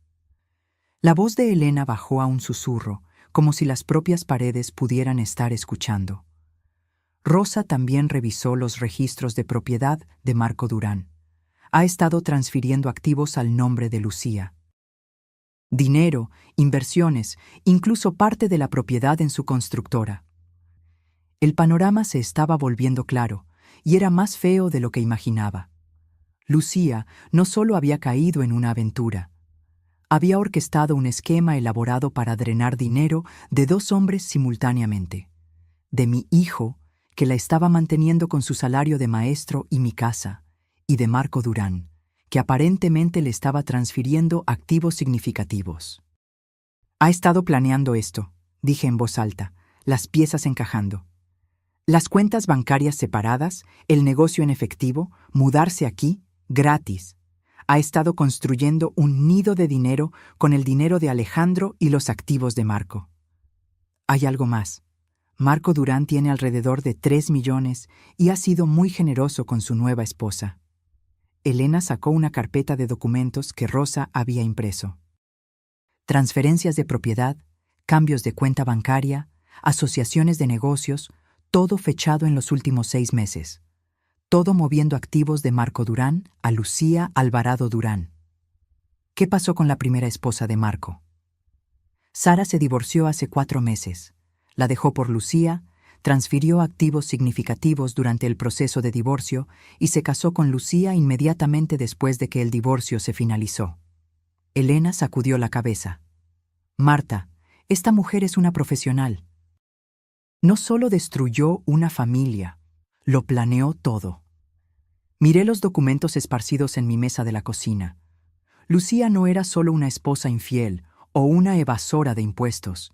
Speaker 1: La voz de Elena bajó a un susurro, como si las propias paredes pudieran estar escuchando. Rosa también revisó los registros de propiedad de Marco Durán. Ha estado transfiriendo activos al nombre de Lucía. Dinero, inversiones, incluso parte de la propiedad en su constructora. El panorama se estaba volviendo claro, y era más feo de lo que imaginaba. Lucía no solo había caído en una aventura, había orquestado un esquema elaborado para drenar dinero de 2 hombres simultáneamente. De mi hijo, que la estaba manteniendo con su salario de maestro y mi casa, y de Marco Durán, que aparentemente le estaba transfiriendo activos significativos. Ha estado planeando esto, dije en voz alta, las piezas encajando. Las cuentas bancarias separadas, el negocio en efectivo, mudarse aquí, gratis. Ha estado construyendo un nido de dinero con el dinero de Alejandro y los activos de Marco. Hay algo más. Marco Durán tiene alrededor de 3 millones y ha sido muy generoso con su nueva esposa. Elena sacó una carpeta de documentos que Rosa había impreso. Transferencias de propiedad, cambios de cuenta bancaria, asociaciones de negocios, todo fechado en los últimos 6 meses. Todo moviendo activos de Marco Durán a Lucía Alvarado Durán. ¿Qué pasó con la primera esposa de Marco? Sara se divorció hace 4 meses. La dejó por Lucía, transfirió activos significativos durante el proceso de divorcio y se casó con Lucía inmediatamente después de que el divorcio se finalizó. Elena sacudió la cabeza. Marta, esta mujer es una profesional. No solo destruyó una familia, lo planeó todo. Miré los documentos esparcidos en mi mesa de la cocina. Lucía no era solo una esposa infiel o una evasora de impuestos.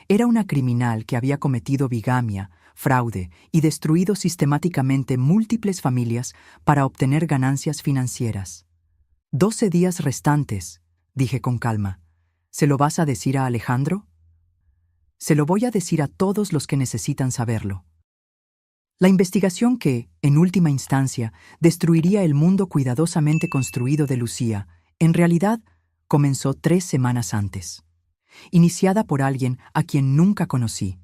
Speaker 1: Era una criminal que había cometido bigamia, fraude y destruido sistemáticamente múltiples familias para obtener ganancias financieras. 12 días restantes, dije con calma. ¿Se lo vas a decir a Alejandro? Se lo voy a decir a todos los que necesitan saberlo. La investigación que, en última instancia, destruiría el mundo cuidadosamente construido de Lucía, en realidad, comenzó 3 semanas antes. iniciada por alguien a quien nunca conocí.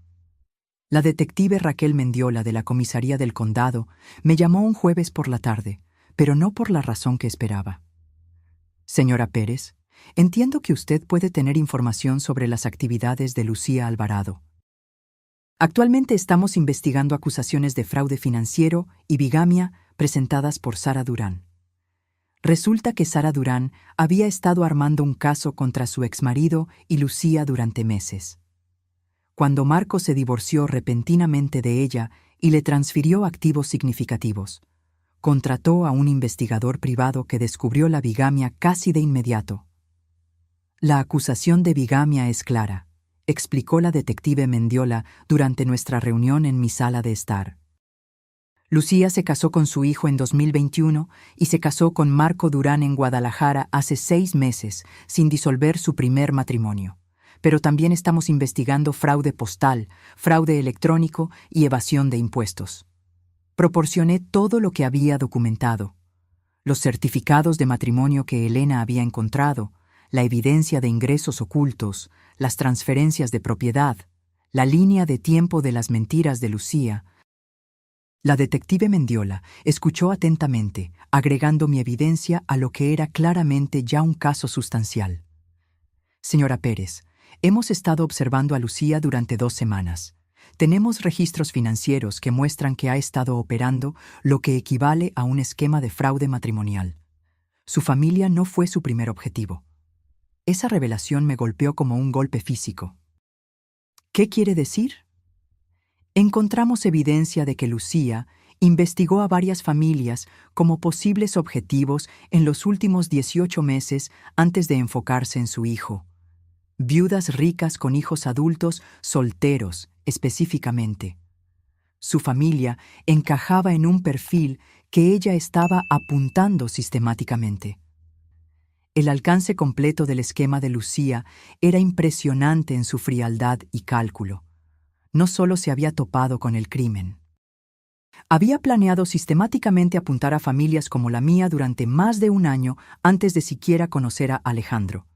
Speaker 1: La detective Raquel Mendiola de la comisaría del condado me llamó un jueves por la tarde, pero no por la razón que esperaba. Señora Pérez, entiendo que usted puede tener información sobre las actividades de Lucía Alvarado. Actualmente estamos investigando acusaciones de fraude financiero y bigamia presentadas por Sara Durán. Resulta que Sara Durán había estado armando un caso contra su exmarido y Lucía durante meses. Cuando Marco se divorció repentinamente de ella y le transfirió activos significativos, contrató a un investigador privado que descubrió la bigamia casi de inmediato. La acusación de bigamia es clara, explicó la detective Mendiola durante nuestra reunión en mi sala de estar. Lucía se casó con su hijo en 2021 y se casó con Marco Durán en Guadalajara hace 6 meses, sin disolver su primer matrimonio. Pero también estamos investigando fraude postal, fraude electrónico y evasión de impuestos. Proporcioné todo lo que había documentado: los certificados de matrimonio que Elena había encontrado, la evidencia de ingresos ocultos, las transferencias de propiedad, la línea de tiempo de las mentiras de Lucía. La detective Mendiola escuchó atentamente, agregando mi evidencia a lo que era claramente ya un caso sustancial. Señora Pérez, hemos estado observando a Lucía durante 2 semanas. Tenemos registros financieros que muestran que ha estado operando lo que equivale a un esquema de fraude matrimonial. Su familia no fue su primer objetivo. Esa revelación me golpeó como un golpe físico. ¿Qué quiere decir? Encontramos evidencia de que Lucía investigó a varias familias como posibles objetivos en los últimos 18 meses antes de enfocarse en su hijo. Viudas ricas con hijos adultos solteros, específicamente. Su familia encajaba en un perfil que ella estaba apuntando sistemáticamente. El alcance completo del esquema de Lucía era impresionante en su frialdad y cálculo. No solo se había topado con el crimen. Había planeado sistemáticamente apuntar a familias como la mía durante más de 1 año antes de siquiera conocer a Alejandro.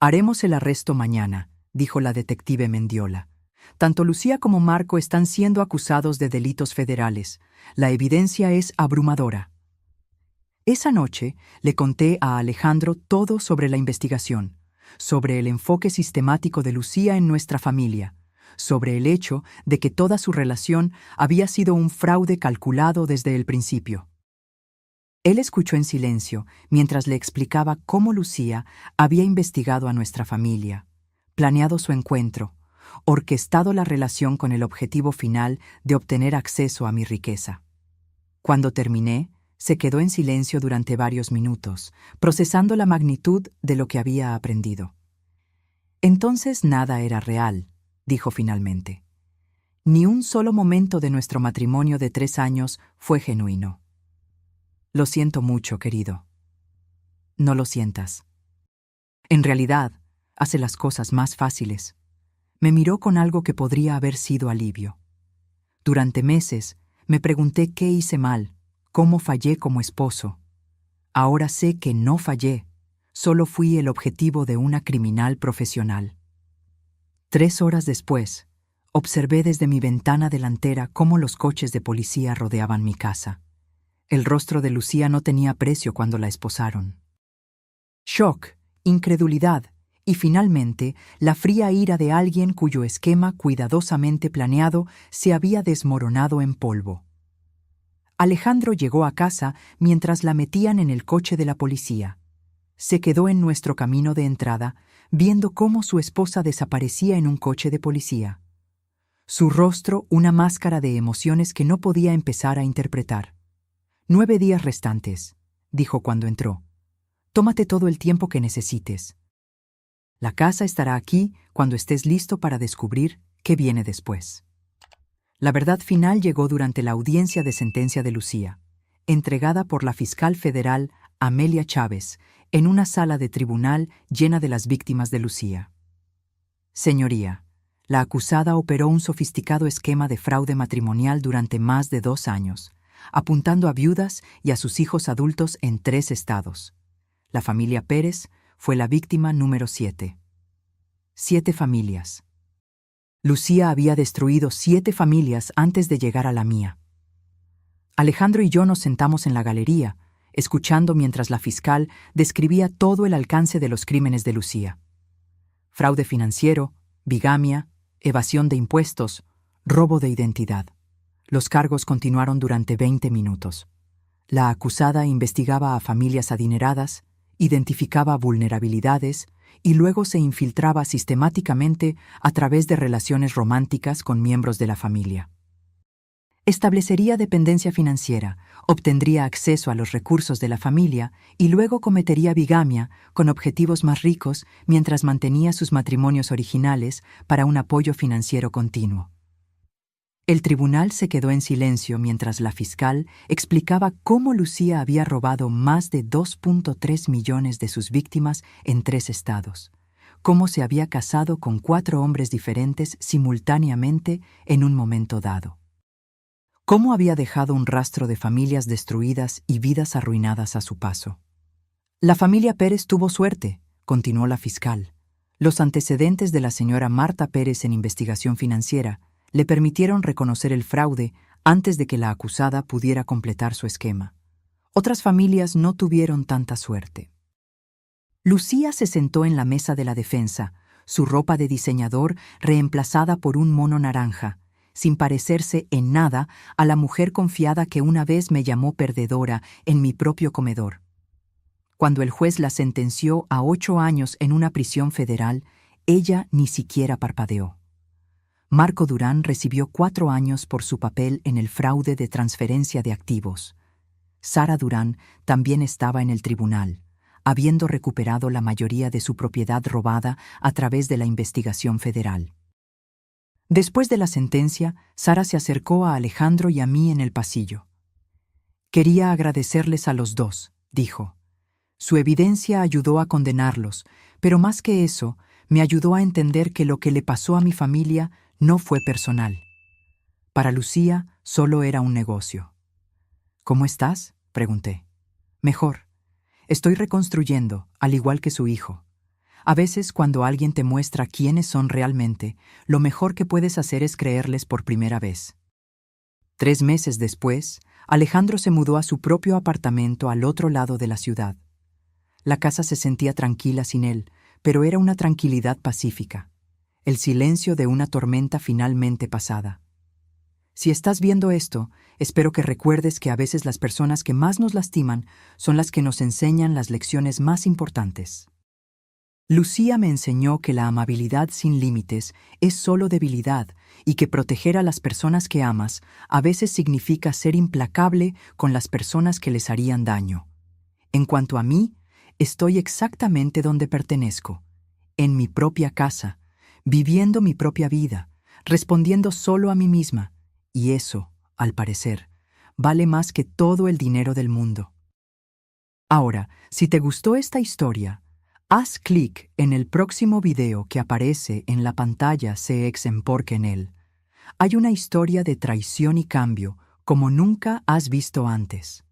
Speaker 1: Haremos el arresto mañana, dijo la detective Mendiola. Tanto Lucía como Marco están siendo acusados de delitos federales. La evidencia es abrumadora. Esa noche le conté a Alejandro todo sobre la investigación, sobre el enfoque sistemático de Lucía en nuestra familia, sobre el hecho de que toda su relación había sido un fraude calculado desde el principio. Él escuchó en silencio mientras le explicaba cómo Lucía había investigado a nuestra familia, planeado su encuentro, orquestado la relación con el objetivo final de obtener acceso a mi riqueza. Cuando terminé, se quedó en silencio durante varios minutos, procesando la magnitud de lo que había aprendido. Entonces nada era real, dijo finalmente. Ni un solo momento de nuestro matrimonio de 3 años fue genuino. Lo siento mucho, querido. No lo sientas. En realidad, hace las cosas más fáciles. Me miró con algo que podría haber sido alivio. Durante meses, me pregunté qué hice mal, cómo fallé como esposo. Ahora sé que no fallé, solo fui el objetivo de una criminal profesional. 3 horas después, observé desde mi ventana delantera cómo los coches de policía rodeaban mi casa. El rostro de Lucía no tenía precio cuando la esposaron. Shock, incredulidad y finalmente la fría ira de alguien cuyo esquema cuidadosamente planeado se había desmoronado en polvo. Alejandro llegó a casa mientras la metían en el coche de la policía. Se quedó en nuestro camino de entrada, viendo cómo su esposa desaparecía en un coche de policía. Su rostro una máscara de emociones que no podía empezar a interpretar. 9 días restantes, dijo cuando entró. Tómate todo el tiempo que necesites. La casa estará aquí cuando estés listo para descubrir qué viene después. La verdad final llegó durante la audiencia de sentencia de Lucía, entregada por la fiscal federal Amelia Chávez, en una sala de tribunal llena de las víctimas de Lucía. Señoría, la acusada operó un sofisticado esquema de fraude matrimonial durante más de 2 años, apuntando a viudas y a sus hijos adultos en 3 estados. La familia Pérez fue la víctima número 7. 7 familias. Lucía había destruido 7 familias antes de llegar a la mía. Alejandro y yo nos sentamos en la galería, escuchando mientras la fiscal describía todo el alcance de los crímenes de Lucía. Fraude financiero, bigamia, evasión de impuestos, robo de identidad. Los cargos continuaron durante 20 minutos. La acusada investigaba a familias adineradas, identificaba vulnerabilidades y luego se infiltraba sistemáticamente a través de relaciones románticas con miembros de la familia. Establecería dependencia financiera, obtendría acceso a los recursos de la familia y luego cometería bigamia con objetivos más ricos mientras mantenía sus matrimonios originales para un apoyo financiero continuo. El tribunal se quedó en silencio mientras la fiscal explicaba cómo Lucía había robado más de 2.3 millones de sus víctimas en 3 estados, cómo se había casado con 4 hombres diferentes simultáneamente en un momento dado. Cómo había dejado un rastro de familias destruidas y vidas arruinadas a su paso. La familia Pérez tuvo suerte, continuó la fiscal. Los antecedentes de la señora Marta Pérez en investigación financiera le permitieron reconocer el fraude antes de que la acusada pudiera completar su esquema. Otras familias no tuvieron tanta suerte. Lucía se sentó en la mesa de la defensa, su ropa de diseñador reemplazada por un mono naranja, sin parecerse en nada a la mujer confiada que una vez me llamó perdedora en mi propio comedor. Cuando el juez la sentenció a 8 años en una prisión federal, ella ni siquiera parpadeó. Marco Durán recibió 4 años por su papel en el fraude de transferencia de activos. Sara Durán también estaba en el tribunal, habiendo recuperado la mayoría de su propiedad robada a través de la investigación federal. Después de la sentencia, Sara se acercó a Alejandro y a mí en el pasillo. Quería agradecerles a los dos, dijo. Su evidencia ayudó a condenarlos, pero más que eso, me ayudó a entender que lo que le pasó a mi familia no fue personal. Para Lucía, solo era un negocio. ¿Cómo estás?, pregunté. Mejor. Estoy reconstruyendo, al igual que su hijo. A veces, cuando alguien te muestra quiénes son realmente, lo mejor que puedes hacer es creerles por primera vez. 3 meses después, Alejandro se mudó a su propio apartamento al otro lado de la ciudad. La casa se sentía tranquila sin él, pero era una tranquilidad pacífica, el silencio de una tormenta finalmente pasada. Si estás viendo esto, espero que recuerdes que a veces las personas que más nos lastiman son las que nos enseñan las lecciones más importantes. Lucía me enseñó que la amabilidad sin límites es solo debilidad y que proteger a las personas que amas a veces significa ser implacable con las personas que les harían daño. En cuanto a mí, estoy exactamente donde pertenezco, en mi propia casa, viviendo mi propia vida, respondiendo solo a mí misma, y eso, al parecer, vale más que todo el dinero del mundo. Ahora, si te gustó esta historia, haz clic en el próximo video que aparece en la pantalla porque en él. Hay una historia de traición y cambio como nunca has visto antes.